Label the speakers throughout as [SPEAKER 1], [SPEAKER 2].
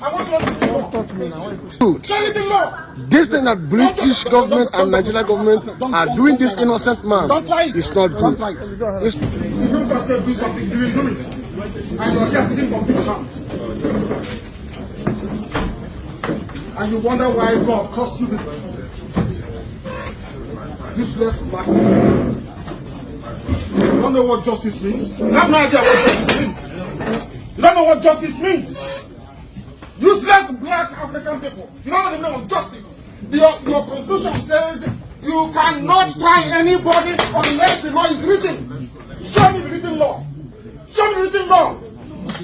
[SPEAKER 1] I want to
[SPEAKER 2] This thing that British government and Nigeria government are doing this innocent man is not good.
[SPEAKER 1] It's good to say do something, you will do it. And you're here sitting conviction. And you wonder why God cost you this. Useless black man. You don't know what justice means? You have no idea what justice means. You don't know what justice means. Useless black African people. You don't know the meaning of justice. Your constitution says you cannot try anybody unless the law is written. Show me the written law. Show me the written law.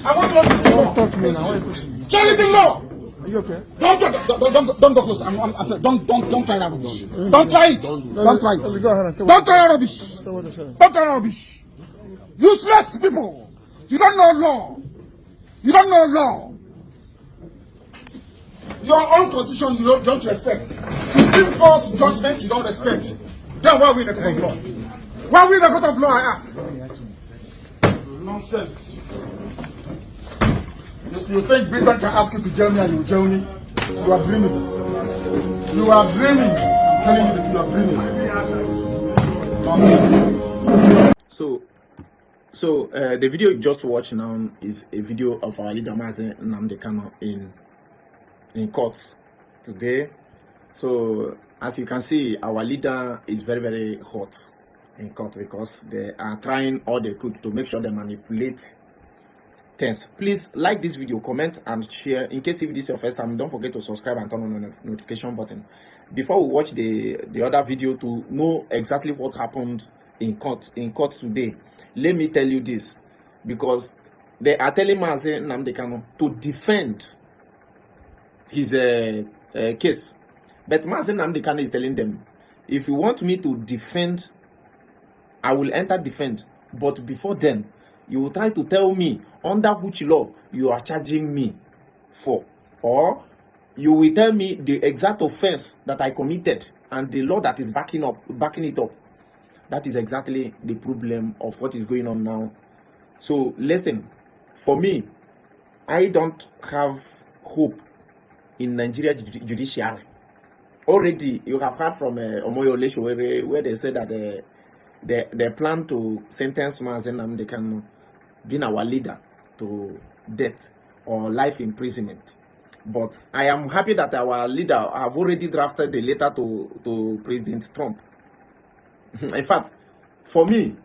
[SPEAKER 1] I want to know the written law. Talk to me now. Show me the written law. Are you okay? Don't go close. Don't try that rubbish. Don't try it. Don't try it. Go ahead and say don't try that rubbish. Don't try that rubbish. Useless people. You don't know law. You don't know law. Your own constitution you don't respect. Supreme Court judgment you don't respect. Then why are we in the court of law? Why are we in the court of law, I ask? Nonsense. You think Britain can ask you to jail me and you jail me? You are dreaming. You are dreaming. I'm telling you that you are dreaming. Nonsense.
[SPEAKER 3] So the video you just watched now is a video of our leader Mazi Nnamdi Kanu in court today. So as you can see, our leader is very, very hot in court because they are trying all they could to make sure they manipulate things. Please like this video, comment and share. In case if this is your first time, don't forget to subscribe and turn on the notification button. Before we watch the other video to know exactly what happened in court today, let me tell you this, because they are telling Mazi Nnamdi Kanu to defend his case, but Mazi Nnamdi Kanu is telling them, if you want me to defend, I will enter defend, but before then you will try to tell me under which law you are charging me for, or you will tell me the exact offense that I committed and the law that is backing it up. That is exactly the problem of what is going on now. So listen, for me, I don't have hope in Nigeria judiciary. Already you have heard from Omoyole where they said that they plan to sentence Mazi Nnamdi Kanu, being our leader, to death or life imprisonment. But I am happy that our leader have already drafted the letter to President Trump. In fact, for me,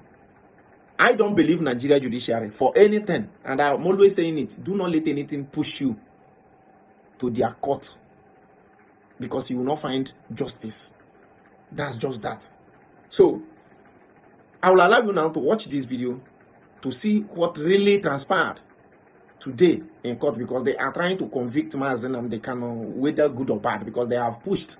[SPEAKER 3] I don't believe Nigeria judiciary for anything, and I'm always saying it, do not let anything push you to their court, because you will not find justice. That's just that. So I will allow you now to watch this video to see what really transpired today in court, because they are trying to convict Mazi Nnamdi Kanu, whether good or bad, because they have pushed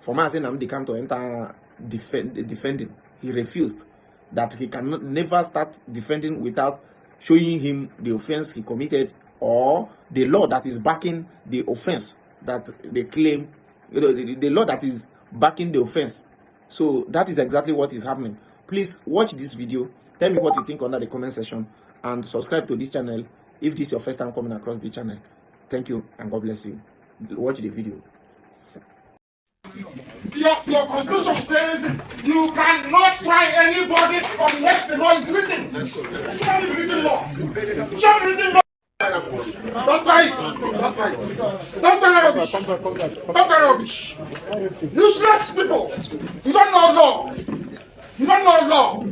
[SPEAKER 3] for Mazi Nnamdi Kanu to enter defending. He refused. That he cannot never start defending without showing him the offense he committed or the law that is backing the offense that they claim, the law that is backing the offense. So that is exactly what is happening. Please watch this video, tell me what you think under the comment section, and subscribe to this channel if this is your first time coming across the channel. Thank you and God bless you. Watch the video.
[SPEAKER 1] Your constitution says you cannot try anybody unless the law is written. Show me the written law. Show me the written law. Don't try it. Don't try it. Don't try rubbish. Don't try rubbish. Useless people. You don't know law. You don't know law.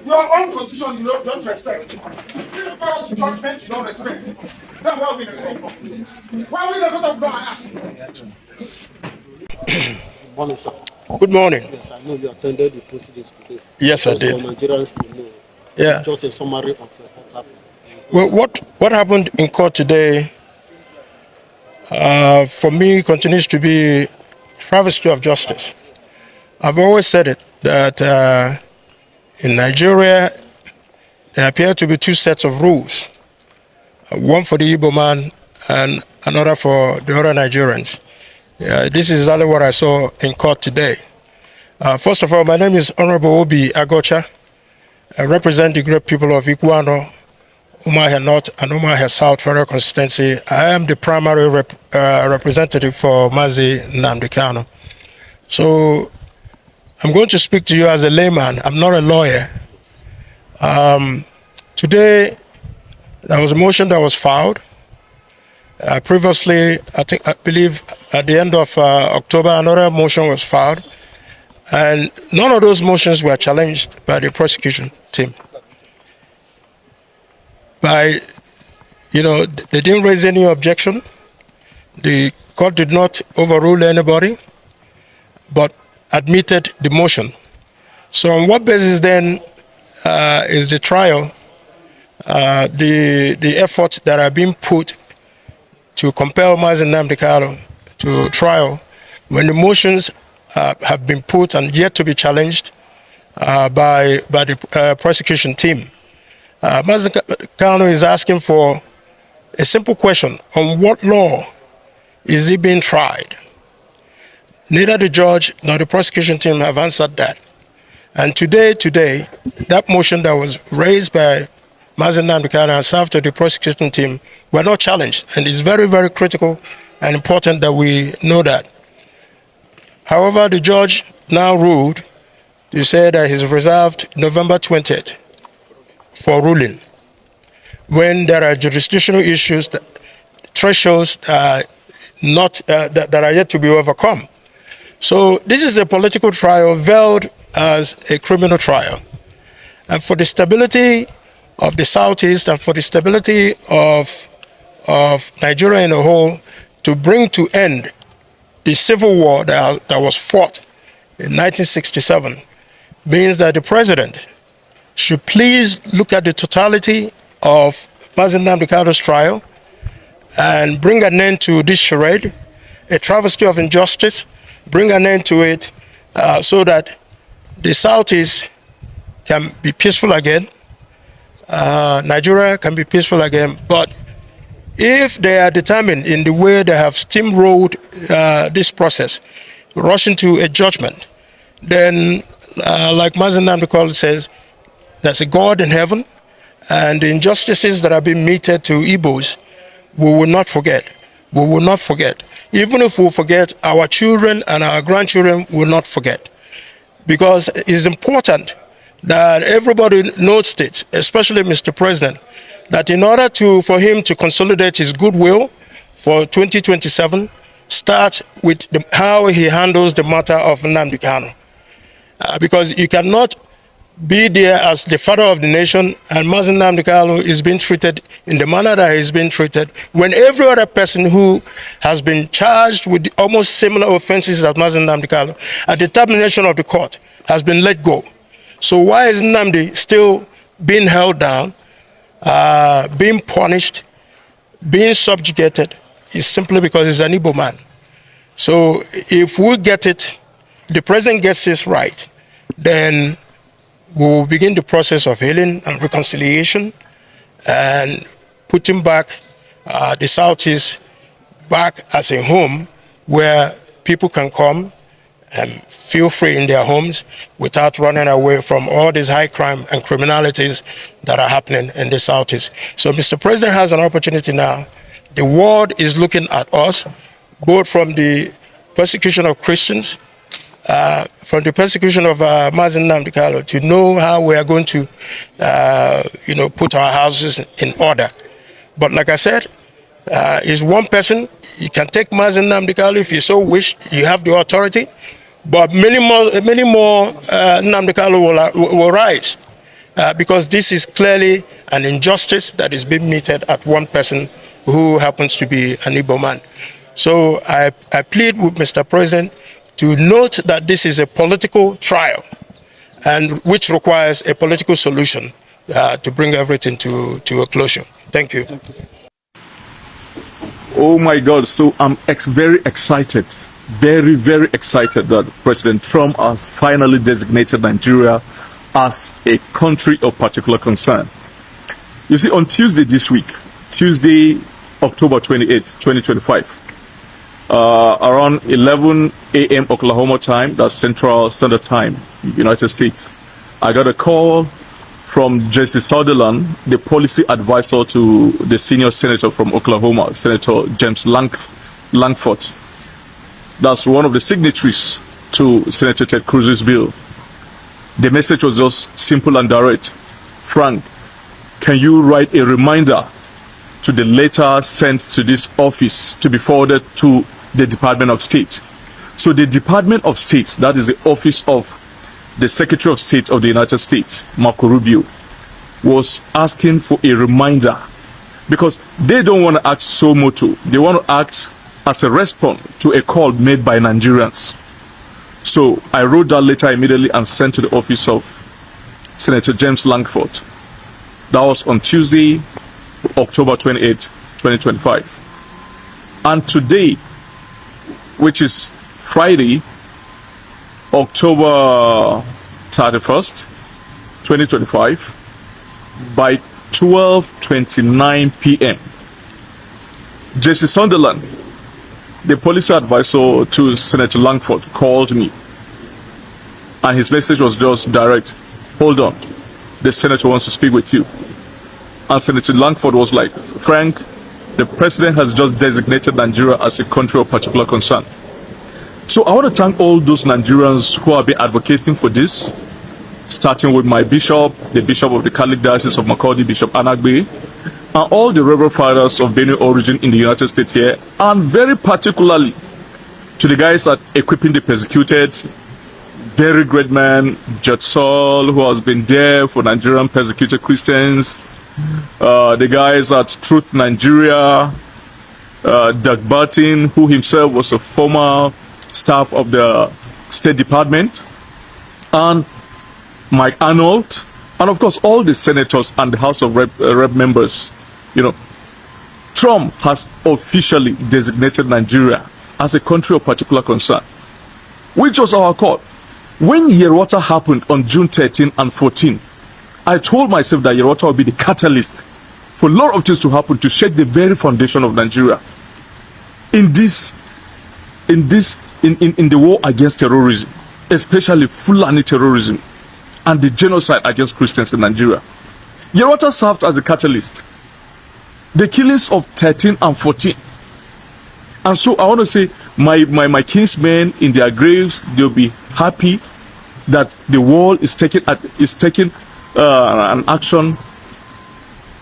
[SPEAKER 1] Your own constitution you don't respect. Supreme Court judgment you don't respect. Then why are we in the court? Why are we in the court of law?
[SPEAKER 4] Morning, sir.
[SPEAKER 2] Good morning.
[SPEAKER 4] Yes, I know you attended the proceedings today.
[SPEAKER 2] Yes, I did.
[SPEAKER 4] For Nigerians to know.
[SPEAKER 2] Yeah.
[SPEAKER 4] Just a summary of what happened.
[SPEAKER 2] Well, what happened in court today, for me, continues to be travesty of justice. I've always said it, that in Nigeria, there appear to be two sets of rules. One for the Igbo man and another for the other Nigerians. This is exactly what I saw in court today. First of all, my name is Honorable Obi Agocha. I represent the great people of Iguano, Umuahia North and Umuahia South Federal Constituency. I am the primary representative for Mazi Nnamdi Kanu. So I'm going to speak to you as a layman. I'm not a lawyer. Today, there was a motion that was filed. Previously, I believe at the end of October, another motion was filed. And none of those motions were challenged by the prosecution team. They didn't raise any objection. The court did not overrule anybody, but admitted the motion. So on what basis then is the trial, the efforts that are being put to compel Mazi Nnamdi Kanu to trial when the motions have been put and yet to be challenged by the prosecution team? Mazi Kanu is asking for a simple question: on what law is he being tried? Neither the judge nor the prosecution team have answered that. And today, that motion that was raised by Mazi Nnamdi Kanu and served to the prosecution team were not challenged. And it's very, very critical and important that we know that. However, the judge now ruled to say that he's reserved November 20th for ruling, when there are jurisdictional issues, thresholds that are yet to be overcome. So this is a political trial veiled as a criminal trial. And for the stability of the Southeast and for the stability of Nigeria in a whole, to bring to end the civil war that was fought in 1967, means that the president should please look at the totality of Mazi Nnamdi Kanu's trial and bring an end to this charade, a travesty of injustice, bring an end to it so that the Southeast can be peaceful again, Nigeria can be peaceful again. But if they are determined in the way they have steamrolled this process, rushing to a judgment, then like Mazi Nnamdi Kanu says, there's a God in heaven, and the injustices that are being meted to Igbos, we will not forget. We will not forget. Even if we forget, our children and our grandchildren will not forget. Because it is important that everybody notes it, especially Mr. President, that in order for him to consolidate his goodwill for 2027, start with how he handles the matter of Nnamdi Kanu. Because you cannot be there as the father of the nation and Mazi Nnamdi Kanu is being treated in the manner that he's been treated, when every other person who has been charged with almost similar offenses as Mazi Nnamdi Kanu, at the determination of the court, has been let go. So why is Nnamdi still being held down, being punished, being subjugated? Is simply because he's an Igbo man. So if we get it, the president gets this right, then we will begin the process of healing and reconciliation and putting back the Southeast back as a home where people can come and feel free in their homes without running away from all these high crime and criminalities that are happening in the Southeast. So Mr. President has an opportunity now. The world is looking at us, both from the persecution of Christians, from the persecution of Mazi Nnamdi Kanu, to know how we are going to, put our houses in order. But like I said, is one person. You can take Mazi Nnamdi Kanu if you so wish. You have the authority, but many more Nnamdi Kanu will rise because this is clearly an injustice that is being meted at one person who happens to be an Igbo man. So I plead with Mr. President to note that this is a political trial, and which requires a political solution to bring everything to a closure. Thank you.
[SPEAKER 5] Oh my God, so I'm very excited, very, very excited that President Trump has finally designated Nigeria as a country of particular concern. You see, on Tuesday this week, Tuesday, October 28th, 2025, around 11 a.m. Oklahoma time, that's Central Standard Time, United States, I got a call from Jesse Sutherland, the policy advisor to the senior senator from Oklahoma, Senator James Lankford. That's one of the signatories to Senator Ted Cruz's bill. The message was just simple and direct. Frank, can you write a reminder to the letter sent to this office to be forwarded to the Department of State? So the Department of State, that is the office of the Secretary of State of the United States, Marco Rubio, was asking for a reminder because they don't want to act so moto. They want to act as a response to a call made by Nigerians. So I wrote that letter immediately and sent to the office of Senator James Lankford. That was on Tuesday, October 28, 2025. And today, which is Friday, October 31st, 2025, by 12:29 p.m., Jesse Sunderland, the policy advisor to Senator Lankford, called me. And his message was just direct. Hold on, the senator wants to speak with you. And Senator Lankford was like, Frank, the president has just designated Nigeria as a country of particular concern. So I want to thank all those Nigerians who have been advocating for this, starting with my bishop, the bishop of the Catholic Diocese of Makurdi, Bishop Anagbe, and all the Reverend Fathers of Benue origin in the United States here, and very particularly to the guys at Equipping the Persecuted, very great man, Judge Saul, who has been there for Nigerian persecuted Christians, the guys at Truth Nigeria, Doug Barton, who himself was a former staff of the State Department, and Mike Arnold, and of course all the senators and the House of Rep members. You know, Trump has officially designated Nigeria as a country of particular concern, which was our call. When Yerwata happened on June 13 and 14, I told myself that Yerwata would be the catalyst for a lot of things to happen to shake the very foundation of Nigeria in the war against terrorism, especially Fulani terrorism and the genocide against Christians in Nigeria. Yerwata served as a catalyst. The killings of 13 and 14. And so I want to say, my kinsmen in their graves, they'll be happy that the world is taking an action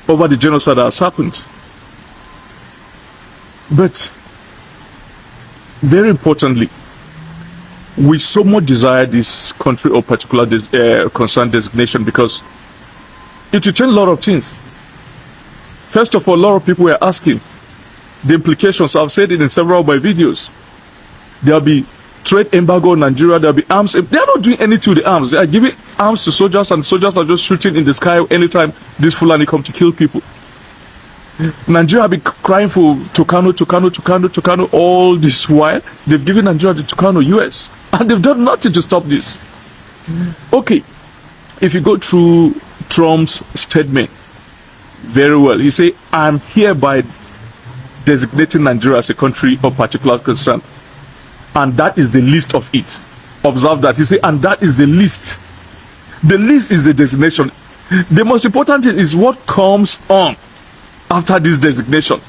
[SPEAKER 5] over the genocide that has happened. But very importantly, we so much desire this country of particular concern designation because it will change a lot of things. First of all, a lot of people were asking the implications. I've said it in several of my videos. There'll be trade embargo in Nigeria. There'll be arms. They are not doing anything with the arms. They are giving arms to soldiers, and soldiers are just shooting in the sky anytime these Fulani come to kill people. Nigeria have been crying for Tucano all this while. They've given Nigeria the Tucano US, and they've done nothing to stop this. Okay, if you go through Trump's statement very well, he say, I'm hereby designating Nigeria as a country of particular concern, and that is the list of it. Observe that. He say, and that is the list. The list is the designation. The most important thing is what comes on after this designation.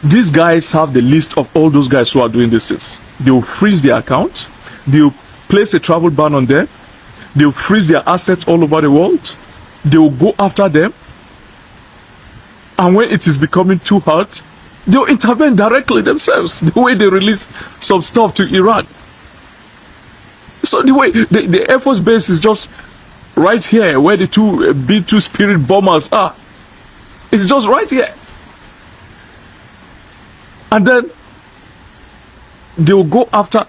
[SPEAKER 5] These guys have the list of all those guys who are doing these things. They will freeze their accounts. They will place a travel ban on them. They will freeze their assets all over the world. They will go after them. And when it is becoming too hard, they will intervene directly themselves, the way they release some stuff to Iran. So the way the Air Force base is just right here where the two B-2 Spirit bombers are. It's just right here. And then they will go after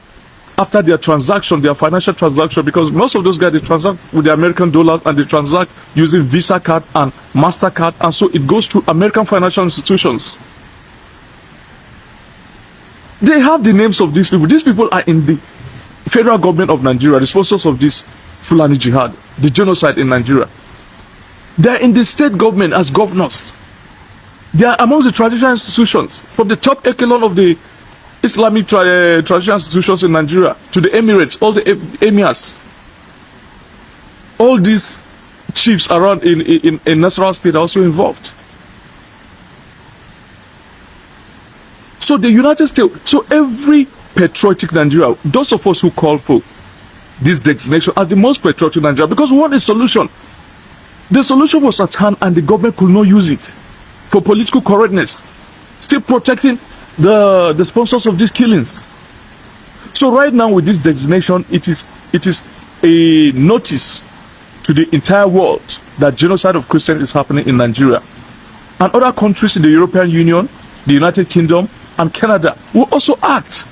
[SPEAKER 5] their transaction, their financial transaction, because most of those guys, they transact with the American dollars and they transact using Visa card and MasterCard, and so it goes to American financial institutions. They have the names of these people. These people are in the federal government of Nigeria, the sponsors of this Fulani Jihad, the genocide in Nigeria. They are in the state government as governors. They are amongst the traditional institutions, from the top echelon of the Islamic traditional institutions in Nigeria to the Emirates, all the emirs. all these chiefs around in Nasarawa State are also involved. So the United States, so every patriotic Nigeria, those of us who call for this designation as the most patriotic Nigeria, because we want a solution. The solution was at hand and the government could not use it for political correctness, still protecting the sponsors of these killings. So right now with this designation, it is a notice to the entire world that genocide of Christians is happening in Nigeria. And other countries in the European Union, the United Kingdom, and Canada will also act.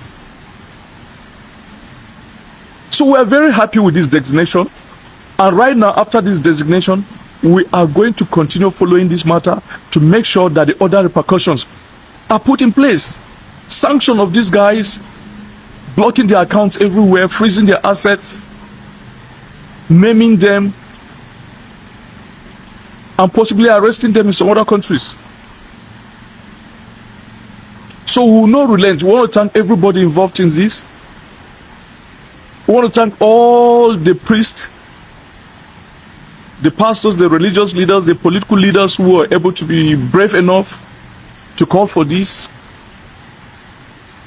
[SPEAKER 5] So we are very happy with this designation. And right now, after this designation, we are going to continue following this matter to make sure that the other repercussions are put in place. Sanction of these guys, blocking their accounts everywhere, freezing their assets, naming them, and possibly arresting them in some other countries. So we will not relent. We want to thank everybody involved in this. We want to thank all the priests, the pastors, the religious leaders, the political leaders who were able to be brave enough to call for this.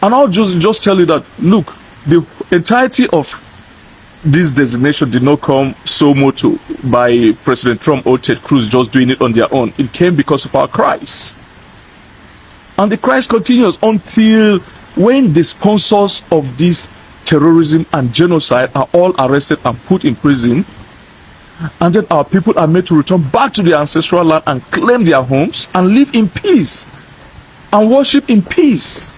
[SPEAKER 5] And I'll just tell you that, look, the entirety of this designation did not come so much by President Trump or Ted Cruz just doing it on their own. It came because of our cries. And the cries continues until when the sponsors of this terrorism and genocide are all arrested and put in prison, and then our people are made to return back to their ancestral land and claim their homes and live in peace and worship in peace.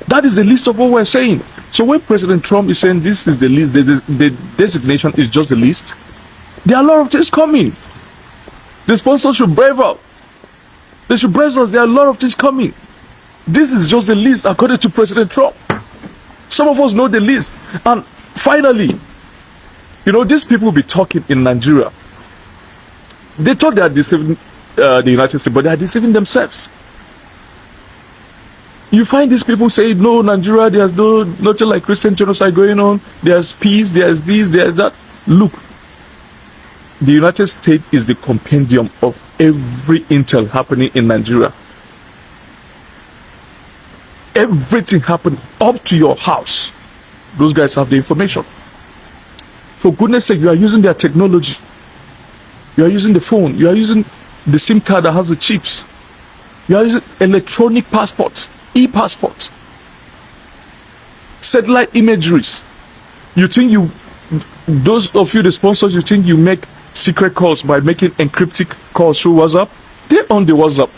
[SPEAKER 5] That is the list of what we're saying. So when President Trump is saying this is the list, the designation is just the list, there are a lot of things coming. The sponsors should brave up. They should brace us. There are a lot of things coming. This is just the list according to President Trump. Some of us know the list. And finally, you know, these people will be talking in Nigeria. They thought they are deceiving the United States, but they are deceiving themselves. You find these people saying, no, Nigeria, there's nothing like Christian genocide going on. There's peace, there's this, there's that. Look, the United States is the compendium of every intel happening in Nigeria. Everything happened up to your house. Those guys have the information. For goodness sake, you are using their technology. You are using the phone. You are using the SIM card that has the chips. You are using electronic passport, e-passport, satellite imageries. You think those of you, the sponsors, you think you make secret calls by making encrypted calls through WhatsApp? They own the WhatsApp.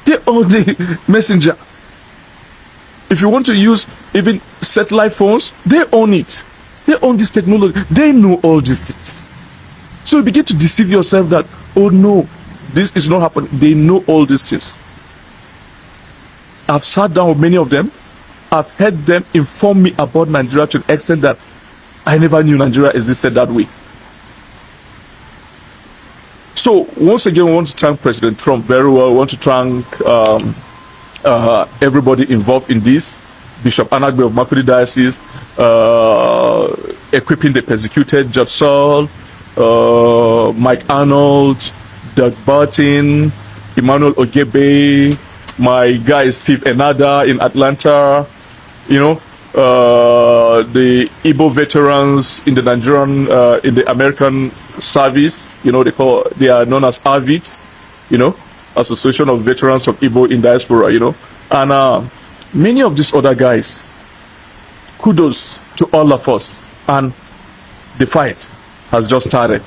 [SPEAKER 5] They own the messenger. If you want to use even satellite phones, they own it. They own this technology. They know all these things. So you begin to deceive yourself that, oh no, this is not happening. They know all these things. I've sat down with many of them. I've heard them inform me about Nigeria to the extent that I never knew Nigeria existed that way. So once again, we want to thank President Trump very well. We want to thank everybody involved in this. Bishop Anagbe of Makurdi Diocese, equipping the persecuted, Judge Saul, Mike Arnold, Doug Barton, Emmanuel Ogebe, my guy Steve Enada in Atlanta, you know, the Igbo veterans in the Nigerian, in the American service, you know, they are known as AVIT, you know, Association of Veterans of Igbo in Diaspora, you know, and many of these other guys. Kudos to all of us, and the fight has just started.